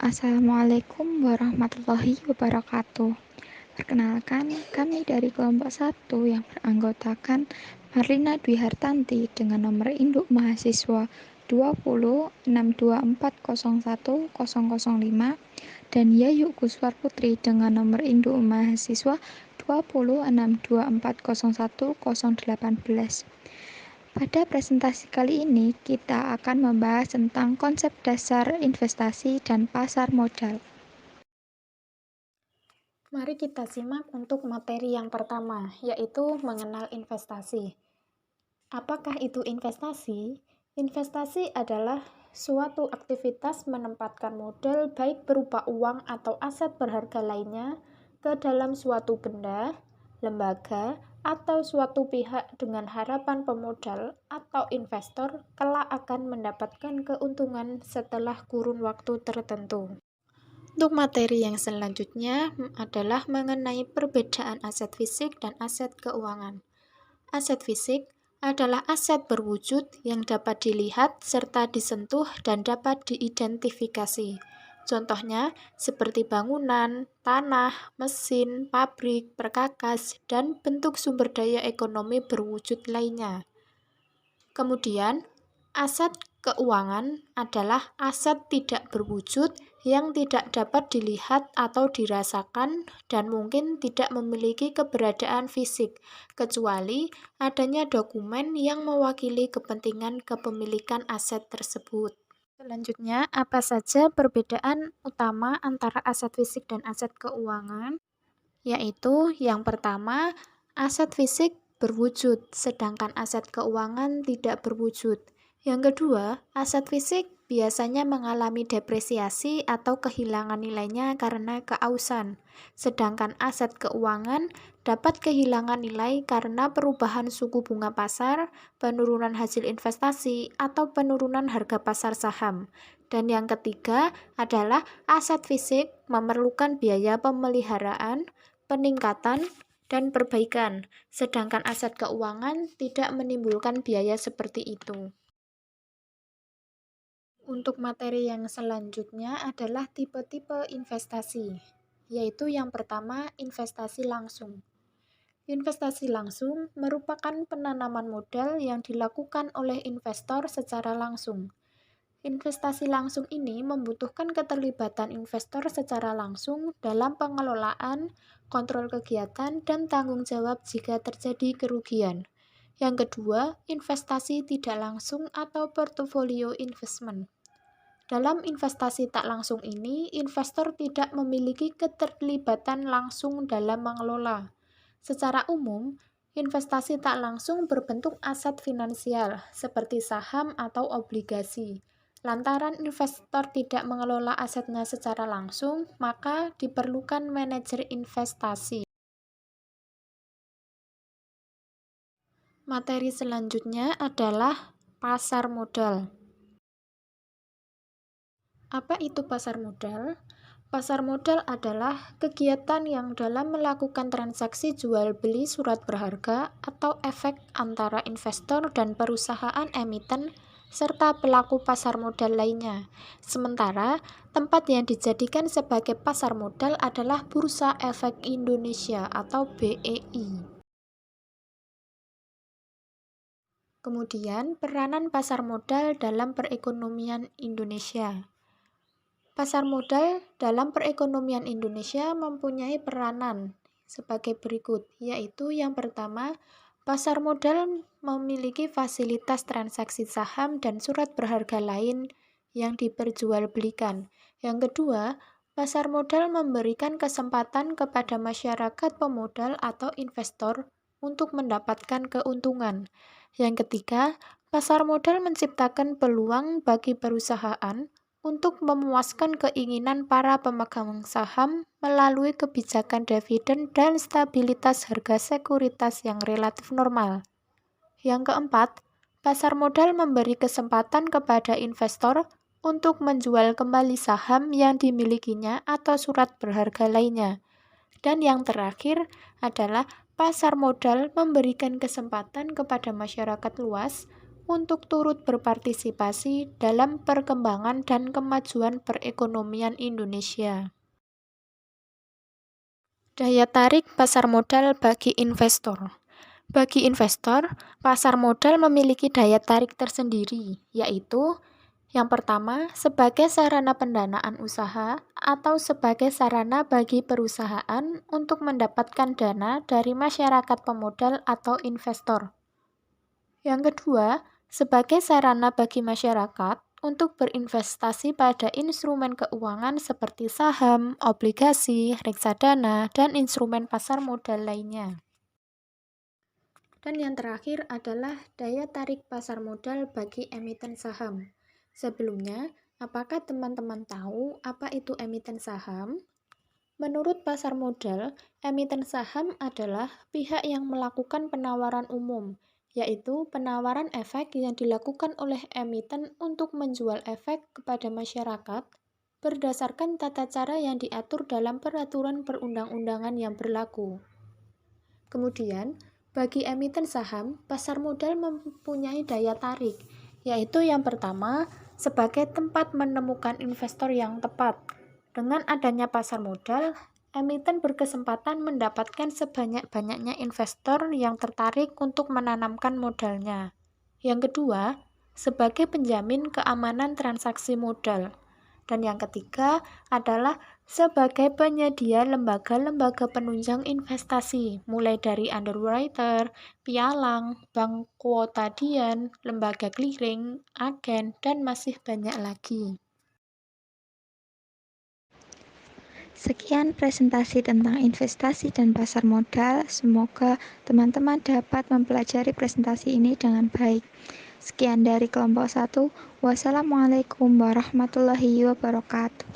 Assalamualaikum warahmatullahi wabarakatuh. Perkenalkan, kami dari kelompok 1 yang beranggotakan Marlina Dwi Hartanti dengan nomor induk mahasiswa 2062401005 dan Yayu Guswar Putri dengan nomor induk mahasiswa 2062401018. Pada presentasi kali ini, kita akan membahas tentang konsep dasar investasi dan pasar modal. Mari kita simak untuk materi yang pertama, yaitu mengenal investasi. Apakah itu investasi? Investasi adalah suatu aktivitas menempatkan modal baik berupa uang atau aset berharga lainnya ke dalam suatu benda, lembaga, atau suatu pihak dengan harapan pemodal atau investor kelak akan mendapatkan keuntungan setelah kurun waktu tertentu. Untuk materi yang selanjutnya adalah mengenai perbedaan aset fisik dan aset keuangan. Aset fisik adalah aset berwujud yang dapat dilihat serta disentuh dan dapat diidentifikasi. Contohnya seperti bangunan, tanah, mesin, pabrik, perkakas, dan bentuk sumber daya ekonomi berwujud lainnya. Kemudian, aset keuangan adalah aset tidak berwujud yang tidak dapat dilihat atau dirasakan dan mungkin tidak memiliki keberadaan fisik, kecuali adanya dokumen yang mewakili kepentingan kepemilikan aset tersebut. Selanjutnya, apa saja perbedaan utama antara aset fisik dan aset keuangan? Yaitu yang pertama, aset fisik berwujud, sedangkan aset keuangan tidak berwujud. Yang kedua, aset fisik biasanya mengalami depresiasi atau kehilangan nilainya karena keausan, sedangkan aset keuangan dapat kehilangan nilai karena perubahan suku bunga pasar, penurunan hasil investasi, atau penurunan harga pasar saham. Dan yang ketiga adalah aset fisik memerlukan biaya pemeliharaan, peningkatan, dan perbaikan, sedangkan aset keuangan tidak menimbulkan biaya seperti itu. Untuk materi yang selanjutnya adalah tipe-tipe investasi, yaitu yang pertama investasi langsung. Investasi langsung merupakan penanaman modal yang dilakukan oleh investor secara langsung. Investasi langsung ini membutuhkan keterlibatan investor secara langsung dalam pengelolaan, kontrol kegiatan, dan tanggung jawab jika terjadi kerugian. Yang kedua, investasi tidak langsung atau portfolio investment. Dalam investasi tak langsung ini, investor tidak memiliki keterlibatan langsung dalam mengelola. Secara umum, investasi tak langsung berbentuk aset finansial seperti saham atau obligasi. Lantaran investor tidak mengelola asetnya secara langsung, maka diperlukan manajer investasi. Materi selanjutnya adalah pasar modal. Apa itu pasar modal? Pasar modal adalah kegiatan yang dalam melakukan transaksi jual beli surat berharga atau efek antara investor dan perusahaan emiten serta pelaku pasar modal lainnya. Sementara, tempat yang dijadikan sebagai pasar modal adalah Bursa Efek Indonesia atau BEI. Kemudian, peranan pasar modal dalam perekonomian Indonesia. Pasar modal dalam perekonomian Indonesia mempunyai peranan sebagai berikut, yaitu yang pertama, pasar modal memiliki fasilitas transaksi saham dan surat berharga lain yang diperjualbelikan. Yang kedua, pasar modal memberikan kesempatan kepada masyarakat pemodal atau investor untuk mendapatkan keuntungan. Yang ketiga, pasar modal menciptakan peluang bagi perusahaan untuk memuaskan keinginan para pemegang saham melalui kebijakan dividen dan stabilitas harga sekuritas yang relatif normal. Yang keempat, pasar modal memberi kesempatan kepada investor untuk menjual kembali saham yang dimilikinya atau surat berharga lainnya. Dan yang terakhir adalah pasar modal memberikan kesempatan kepada masyarakat luas untuk turut berpartisipasi dalam perkembangan dan kemajuan perekonomian Indonesia. Daya tarik pasar modal bagi investor. Bagi investor, pasar modal memiliki daya tarik tersendiri, yaitu yang pertama, sebagai sarana pendanaan usaha atau sebagai sarana bagi perusahaan untuk mendapatkan dana dari masyarakat pemodal atau investor. Yang kedua, sebagai sarana bagi masyarakat untuk berinvestasi pada instrumen keuangan seperti saham, obligasi, reksadana, dan instrumen pasar modal lainnya. Dan yang terakhir adalah daya tarik pasar modal bagi emiten saham. Sebelumnya, apakah teman-teman tahu apa itu emiten saham? Menurut pasar modal, emiten saham adalah pihak yang melakukan penawaran umum, yaitu penawaran efek yang dilakukan oleh emiten untuk menjual efek kepada masyarakat berdasarkan tata cara yang diatur dalam peraturan perundang-undangan yang berlaku. Kemudian, bagi emiten saham, pasar modal mempunyai daya tarik, yaitu yang pertama, sebagai tempat menemukan investor yang tepat. Dengan adanya pasar modal, emiten berkesempatan mendapatkan sebanyak-banyaknya investor yang tertarik untuk menanamkan modalnya. Yang kedua, sebagai penjamin keamanan transaksi modal. Dan yang ketiga adalah sebagai penyedia lembaga-lembaga penunjang investasi, mulai dari underwriter, pialang, bank kuotadian, lembaga clearing, agen, dan masih banyak lagi. Sekian presentasi tentang investasi dan pasar modal. Semoga teman-teman dapat mempelajari presentasi ini dengan baik. Sekian dari kelompok 1. Wassalamualaikum warahmatullahi wabarakatuh.